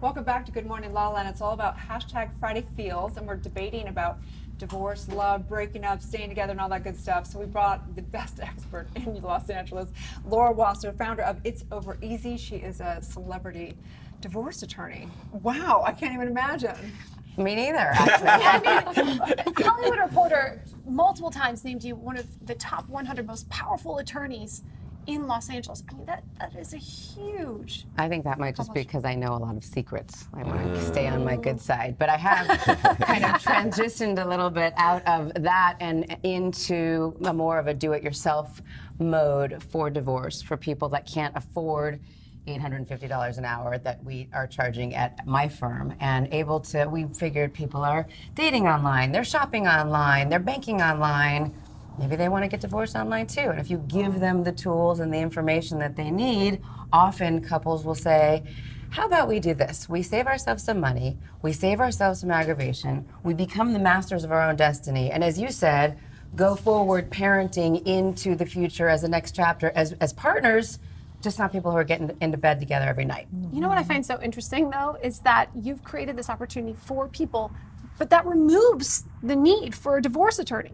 Welcome back to Good Morning LaLa, and it's all about hashtag Friday Feels, and we're debating about divorce, love, breaking up, staying together, and all that good stuff. So we brought the best expert in Los Angeles, Laura Wasser, founder of It's Over Easy. She is a celebrity divorce attorney. Wow, I can't even imagine. Me neither, actually. Hollywood Reporter multiple times named you one of the top 100 most powerful attorneys in Los Angeles. I mean, that is a huge... I think that might just be because I know a lot of secrets. I want to stay on my good side. But I have kind of transitioned a little bit out of that and into a more of a do-it-yourself mode for divorce for people that can't afford $850 an hour that we are charging at my firm, and we figured people are dating online, they're shopping online, they're banking online. Maybe they want to get divorced online too. And if you give them the tools and the information that they need, often couples will say, how about we do this? We save ourselves some money, we save ourselves some aggravation, we become the masters of our own destiny. And as you said, go forward parenting into the future as the next chapter as partners, just not people who are getting into bed together every night. You know what I find so interesting, though, is that you've created this opportunity for people, but that removes the need for a divorce attorney.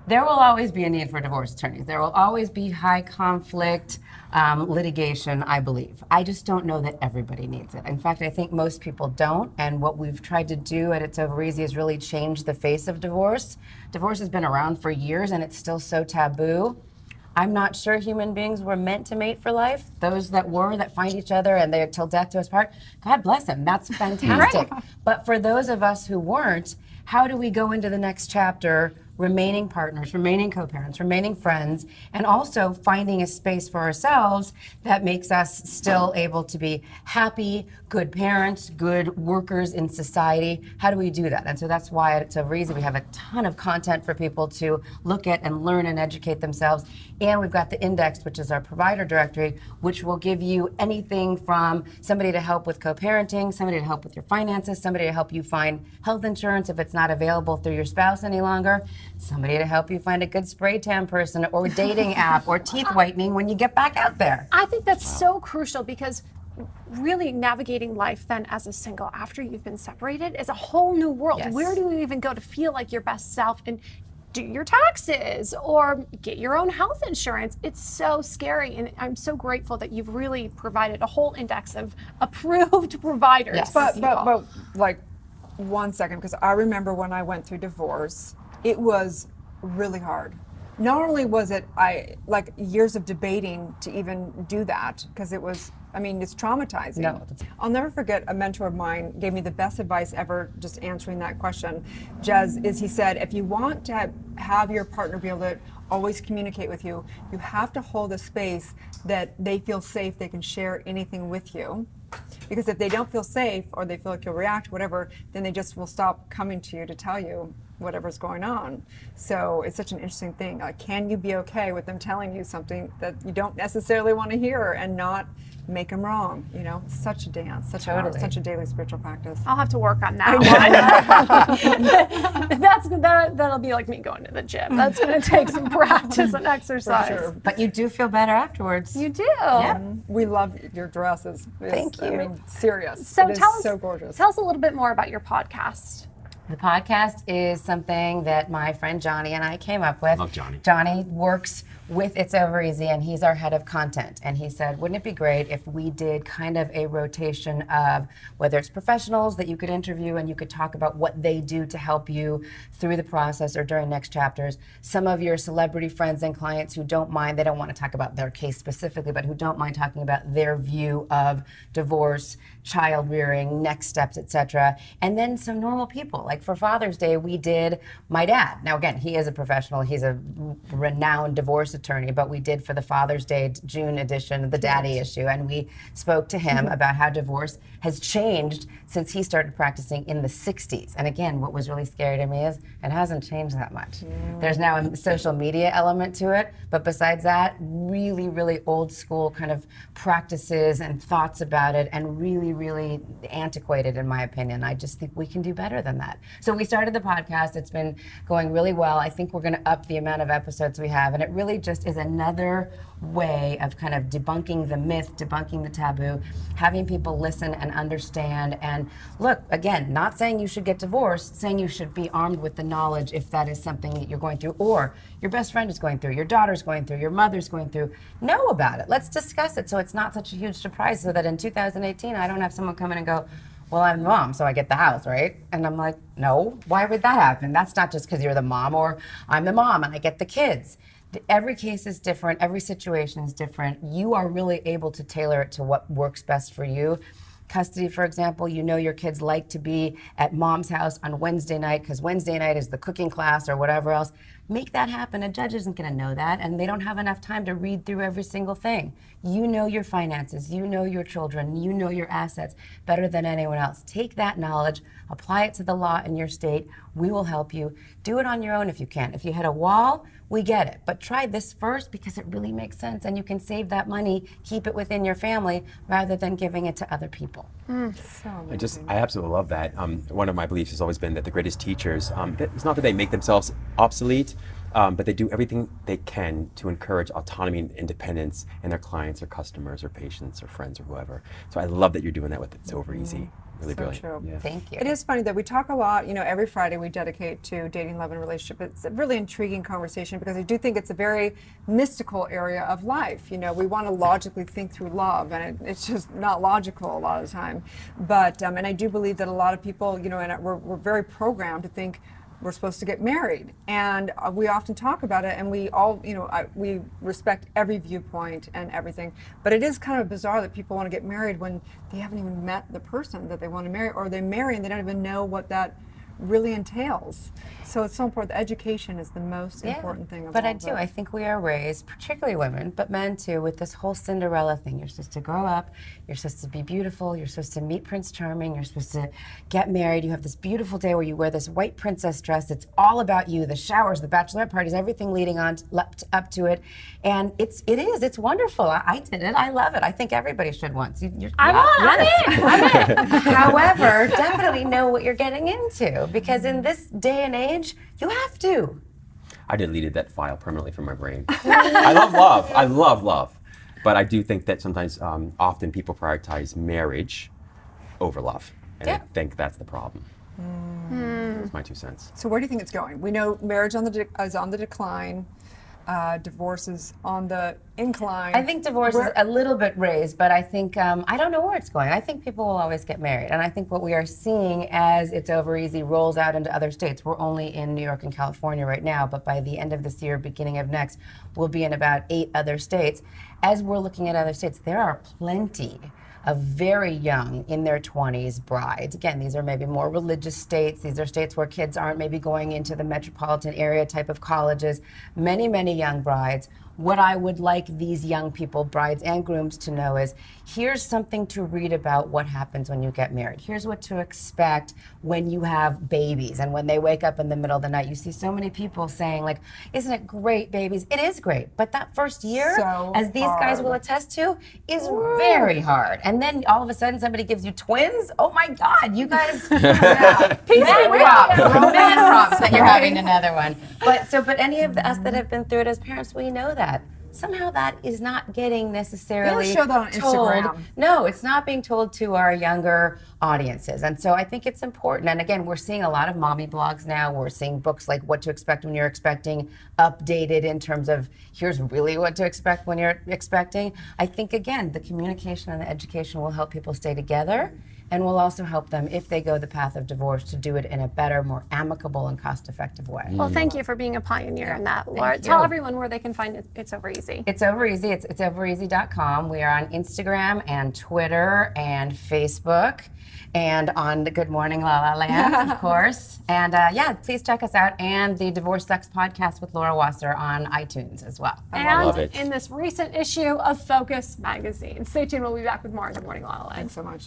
There will always be a need for divorce attorneys. There will always be high conflict litigation, I believe. I just don't know that everybody needs it. In fact, I think most people don't. And what we've tried to do at It's Over Easy is really change the face of divorce. Divorce has been around for years and it's still so taboo. I'm not sure human beings were meant to mate for life. Those that find each other and they're till death do us part, God bless them, that's fantastic. But for those of us who weren't, how do we go into the next chapter remaining partners, remaining co-parents, remaining friends, and also finding a space for ourselves that makes us still able to be happy, good parents, good workers in society? How do we do that? And so that's why at It's Over Easy we have a ton of content for people to look at and learn and educate themselves. And we've got the Index, which is our provider directory, which will give you anything from somebody to help with co-parenting, somebody to help with your finances, somebody to help you find health insurance if it's not available through your spouse any longer, somebody to help you find a good spray tan person or dating app or teeth whitening when you get back out there. I think that's so crucial, because really navigating life then as a single after you've been separated is a whole new world. Yes. Where do you even go to feel like your best self and do your taxes or get your own health insurance? It's so scary, and I'm so grateful that you've really provided a whole index of approved providers. Yes. But like 1 second, because I remember when I went through divorce, it was really hard. Not only was it like years of debating to even do that, because it was, I mean, it's traumatizing. No. I'll never forget, a mentor of mine gave me the best advice ever just answering that question, Jez, is he said, if you want to have your partner be able to always communicate with you, you have to hold a space that they feel safe, they can share anything with you. Because if they don't feel safe, or they feel like you'll react, whatever, then they just will stop coming to you to tell you whatever's going on. So it's such an interesting thing. Like, can you be okay with them telling you something that you don't necessarily want to hear and not make them wrong? You know, such a dance, such an art, such a daily spiritual practice. I'll have to work on that one. That'll be like me going to the gym. That's going to take some practice and exercise. For sure. But you do feel better afterwards. You do. Yeah. We love your dresses. Thank you. I mean, serious. So it is tell us, so gorgeous. Tell us a little bit more about your podcast. The podcast is something that my friend Johnny and I came up with. Love Johnny. Johnny works with It's Over Easy, and he's our head of content. And he said, wouldn't it be great if we did kind of a rotation of whether it's professionals that you could interview and you could talk about what they do to help you through the process or during next chapters. Some of your celebrity friends and clients who don't mind, they don't want to talk about their case specifically, but who don't mind talking about their view of divorce, child rearing, next steps, etc. And then some normal people. Like for Father's Day, we did my dad. Now again, he is a professional, he's a renowned divorce attorney, but we did for the Father's Day June edition, the daddy issue, and we spoke to him about how divorce has changed since he started practicing in the 60s. And again, what was really scary to me is it hasn't changed that much. There's now a social media element to it, but besides that, really, really old school kind of practices and thoughts about it, and really, really antiquated in my opinion. I just think we can do better than that. So we started the podcast. It's been going really well. I think we're going to up the amount of episodes we have, and it really just is another way of kind of debunking the myth, debunking the taboo, having people listen and understand. And look, again, not saying you should get divorced, saying you should be armed with the knowledge if that is something that you're going through, or your best friend is going through, your daughter's going through, your mother's going through. Know about it. Let's discuss it so it's not such a huge surprise, so that in 2018 I don't have someone come in and go, well, I'm the mom, so I get the house, right? And I'm like, no, why would that happen? That's not just because you're the mom, or I'm the mom and I get the kids. Every case is different. Every situation is different. You are really able to tailor it to what works best for you. Custody, for example, you know your kids like to be at mom's house on Wednesday night because Wednesday night is the cooking class or whatever else. Make that happen. A judge isn't going to know that, and they don't have enough time to read through every single thing. You know your finances, you know your children, you know your assets better than anyone else. Take that knowledge, apply it to the law in your state. We will help you. Do it on your own if you can. If you hit a wall, we get it. But try this first because it really makes sense, and you can save that money, keep it within your family rather than giving it to other people. I absolutely love that. One of my beliefs has always been that the greatest teachers, it's not that they make themselves obsolete, but they do everything they can to encourage autonomy and independence in their clients or customers or patients or friends or whoever. So I love that you're doing that with It's Over Easy. Really So brilliant. true. Yeah. Thank you. It is funny that we talk a lot, every Friday we dedicate to dating, love, and relationship. It's a really intriguing conversation because I do think it's a very mystical area of life. We want to logically think through love, and it's just not logical a lot of the time. But, and I do believe that a lot of people, and we're very programmed to think we're supposed to get married, and we often talk about it, and we all, we respect every viewpoint and everything, but it is kind of bizarre that people want to get married when they haven't even met the person that they want to marry, or they marry and they don't even know what that really entails. So it's so important. Education is the most important thing of But all I do. of it. I think we are raised, particularly women, but men too, with this whole Cinderella thing. You're supposed to grow up, you're supposed to be beautiful, you're supposed to meet Prince Charming, you're supposed to get married, you have this beautiful day where you wear this white princess dress. It's all about you, the showers, the bachelorette parties, everything leading on up to it. And it's wonderful. I did it. I love it. I think everybody should once. I'm in. However, definitely know what you're getting into, because in this day and age, you have to. I deleted that file permanently from my brain. I love love. I love love. But I do think that sometimes, often people prioritize marriage over love. And I think that's the problem. That's my 2 cents. So where do you think it's going? We know marriage is on the decline. Divorce is on the incline. I think divorce is a little bit raised, but I think, I don't know where it's going. I think people will always get married. And I think what we are seeing as It's Over Easy rolls out into other states, we're only in New York and California right now, but by the end of this year, beginning of next, we'll be in about 8 other states. As we're looking at other states, there are plenty of very young, in their 20s brides. Again, these are maybe more religious states. These are states where kids aren't maybe going into the metropolitan area type of colleges. Many, many young brides. What I would like these young people, brides and grooms, to know is, here's something to read about what happens when you get married. Here's what to expect when you have babies and when they wake up in the middle of the night. You see so many people saying, like, isn't it great, babies? It is great, but that first year, as these guys will attest to, is very hard. And then all of a sudden somebody gives you twins. Oh my God, you guys, man props that you're having another one. But any of us that have been through it as parents, we know that. Somehow that is not getting necessarily They don't show that on told. Instagram. No, it's not being told to our younger audiences. And so I think it's important. And again, we're seeing a lot of mommy blogs now. We're seeing books like What to Expect When You're Expecting, updated in terms of here's really what to expect when you're expecting. I think, again, the communication and the education will help people stay together, and will also help them, if they go the path of divorce, to do it in a better, more amicable and cost-effective way. Well, thank you for being a pioneer in that, Laura. Tell everyone where they can find it. It's Over Easy. It's Over Easy. It's overeasy.com. We are on Instagram and Twitter and Facebook and on the Good Morning LaLa Land, of course. And please check us out, and the Divorce Sucks podcast with Laura Wasser on iTunes as well. love And it. in this recent issue of Focus magazine. Stay tuned. We'll be back with more on Good Morning LaLa Land. Thanks so much.